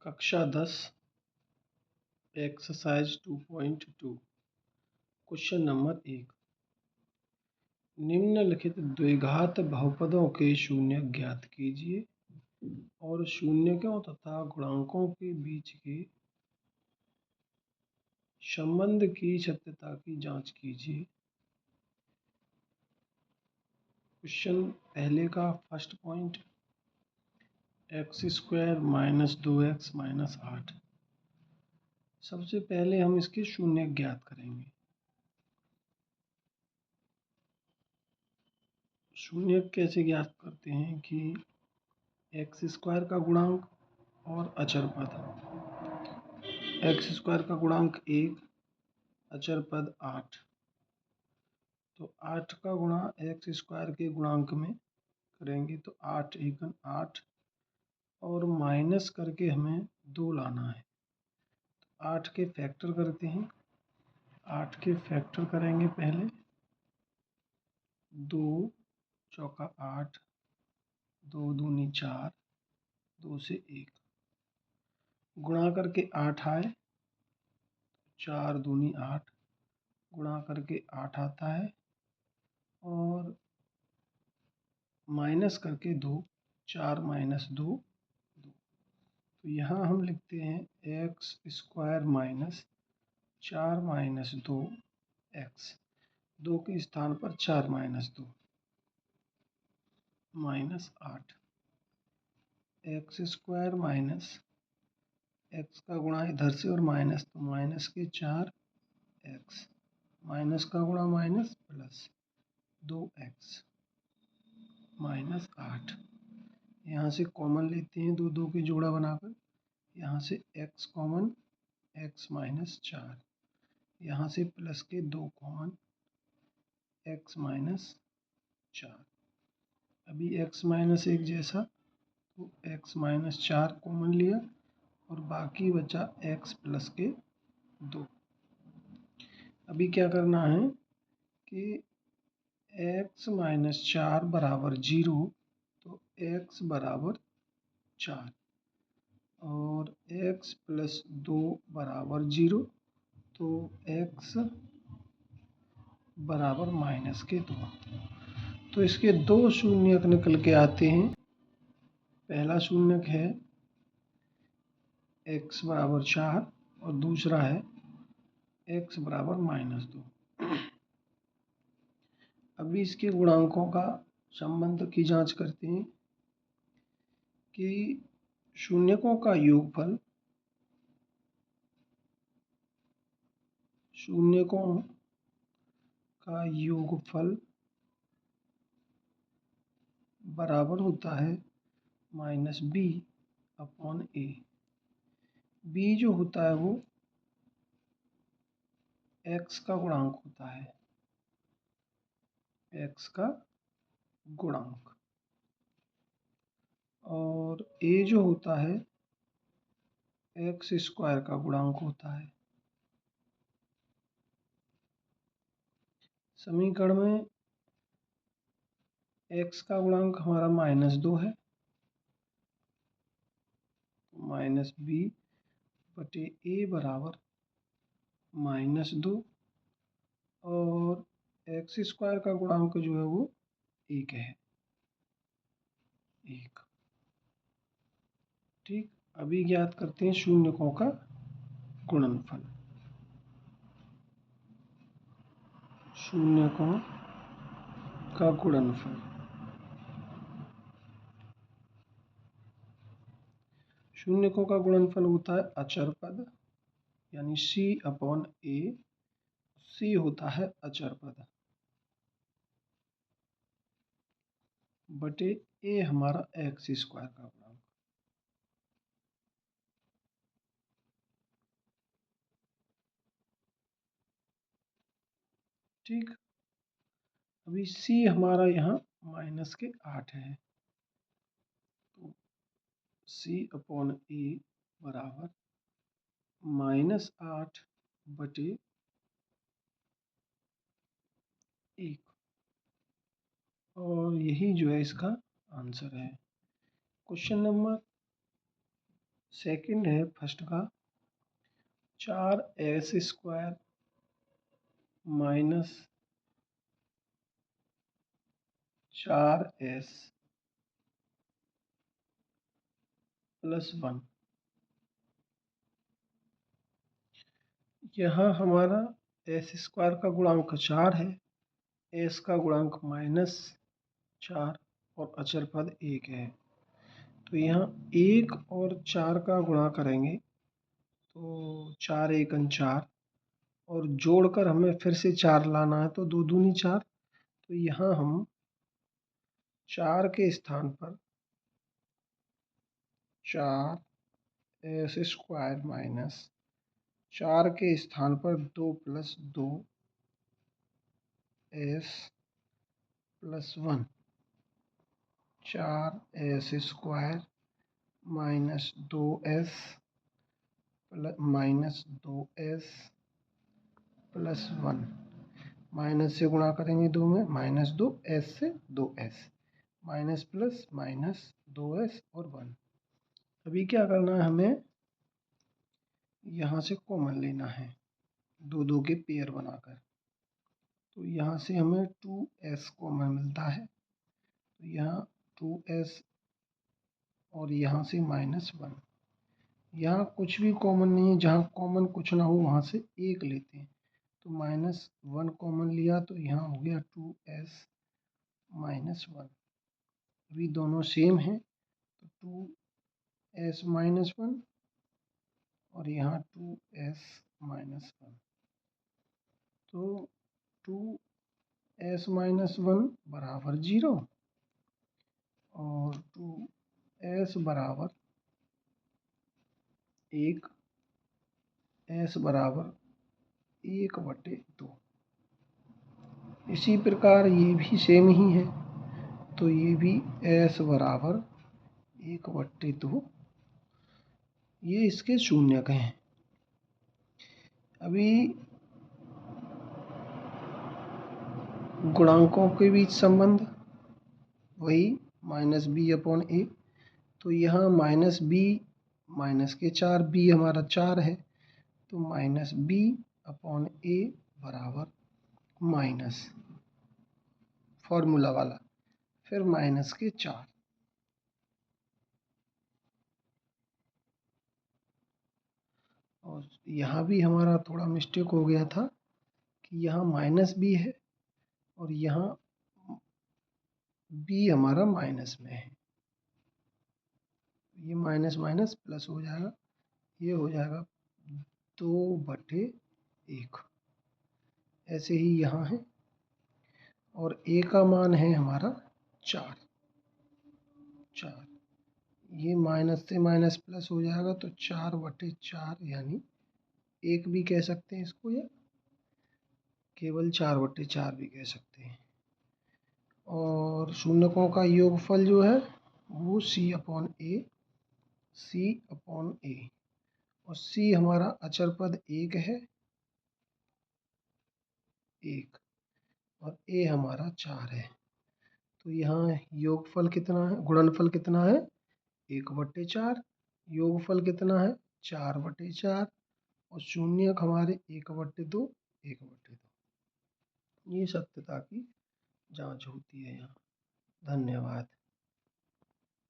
कक्षा 10 exercise 2.2 question number 1। निम्नलिखित द्विघात बहुपदों के शून्य ज्ञात कीजिए और शून्यकों तथा गुणांकों के बीच के संबंध की सत्यता की जांच कीजिए। क्वेश्चन पहले का फर्स्ट पॉइंट, x² - 2x - 8। सबसे पहले हम इसके शून्य ज्ञात करेंगे। शून्य कैसे ज्ञात करते हैं कि x² का गुणांक और अचर पद। x² का गुणांक 1, अचर पद 8, तो 8 का गुणा x² के गुणांक में करेंगे तो 8 × 8 और माइनस करके हमें 2 लाना है। तो 8 के फैक्टर करते हैं। 8 के फैक्टर करेंगे पहले, 2 चौका 8, 2 दूनी 4, 2 से 1 गुणा करके 8 आए, 4 दूनी 8 गुणा करके 8 आता है और माइनस करके 2, 4 - 2 2। तो यहाँ हम लिखते हैं x² - 4 - 2x, 2 के स्थान पर 4 - 2 -8। x² माइनस x का गुणा इधर से और माइनस, तो माइनस के 4x, माइनस का गुणा माइनस प्लस 2x -8। यहाँ से कॉमन लेते हैं, 2 2 के जोड़ा बनाकर, यहाँ से x कॉमन, x - 4, यहाँ से प्लस के 2 कॉमन, x - 4। अभी x - 1 जैसा, तो x - 4 कॉमन लिया और बाकी बचा x प्लस के 2। अभी क्या करना है कि x - 4 बराबर 0, तो x बराबर 4 और x प्लस 2 बराबर 0, तो x बराबर माइनस के 2। तो इसके 2 शून्यक निकल के आते हैं। पहला शून्यक है x बराबर 4 और दूसरा है x बराबर -2। अभी इसके गुणांकों का संबंध की जांच करते हैं कि शून्यकों का योगफल, शून्यकों का योगफल बराबर होता है -b/a। b जो होता है वो x का गुणांक होता है, x का गुणांक, और a जो होता है x² का गुणांक होता है। समीकरण में x का गुणांक हमारा -2 है, -b/a बराबर -2, और x² का गुणांक जो है वो 1 है, 1। ठीक, अभी ज्ञात करते हैं शून्यकों का गुणनफल। शून्यकों का गुणनफल, शून्यकों का गुणनफल होता है अचर पद, यानी c/a। c होता है अचर पद बटे a हमारा x² का गुणांक। ठीक, अभी c हमारा यहाँ -8 है, तो c/a बराबर -8 बटे 1, और यही जो है इसका आंसर है। क्वेश्चन नंबर सेकंड है फर्स्ट का 4s² माइनस 4s प्लस 1। यहाँ हमारा s² का गुणांक 4 है, s का गुणांक -4 और अचर पद 1 है। तो यहाँ 1 और 4 का गुणा करेंगे तो 4 एकन 4 और जोड़कर हमें फिर से 4 लाना है तो 2 दूनी 4। तो यहाँ हम 4 के स्थान पर 4s² माइनस 4 के स्थान पर 2 + 2s + 1 4s² minus 2s plus 1 minus से गुणा करेंगे 2 में -2 s से 2s minus plus minus 2s और 1। अभी क्या करना है, हमें यहाँ से कॉमन लेना है 2 के पेयर बनाकर। तो यहाँ से हमें 2s कॉमन मिलता है, तो यहाँ 2s और यहाँ से -1। यहाँ कुछ भी कॉमन नहीं है, जहाँ कॉमन कुछ ना हो वहाँ से 1 लेते हैं। तो -1 कॉमन लिया तो यहाँ हो गया 2s -1। अभी दोनों सेम हैं तो 2s -1 और यहाँ 2s -1। तो 2s -1 बराबर 0 और 2s बराबर 1, s बराबर 1/2। इसी प्रकार ये भी सेम ही है, तो ये भी s बराबर 1/2। ये इसके शून्यक हैं। अभी गुणांकों के बीच संबंध वही -b/a। तो यहाँ -b माइनस के 4, b हमारा 4 है तो -b/a बराबर माइनस फॉर्मूला वाला फिर माइनस के 4। और यहाँ भी हमारा थोड़ा मिस्टेक हो गया था कि यहाँ -b है और यहाँ b हमारा माइनस में है। ये माइनस माइनस प्लस हो जाएगा, ये हो जाएगा 2/1। ऐसे ही यहाँ है और a का मान है हमारा 4। ये माइनस से माइनस प्लस हो जाएगा तो 4/4 यानी 1 भी कह सकते हैं इसको, या केवल 4/4 भी कह सकते हैं। और शून्यकों का योगफल जो है वो c/a और c हमारा अचर पद 1 है 1 और a हमारा 4 है। तो यहाँ योगफल कितना है, गुणनफल कितना है 1/4, योगफल कितना है 4/4 और शून्यक हमारे 1/2 1/2। ये सत्यता की जांच होती है यहाँ। धन्यवाद।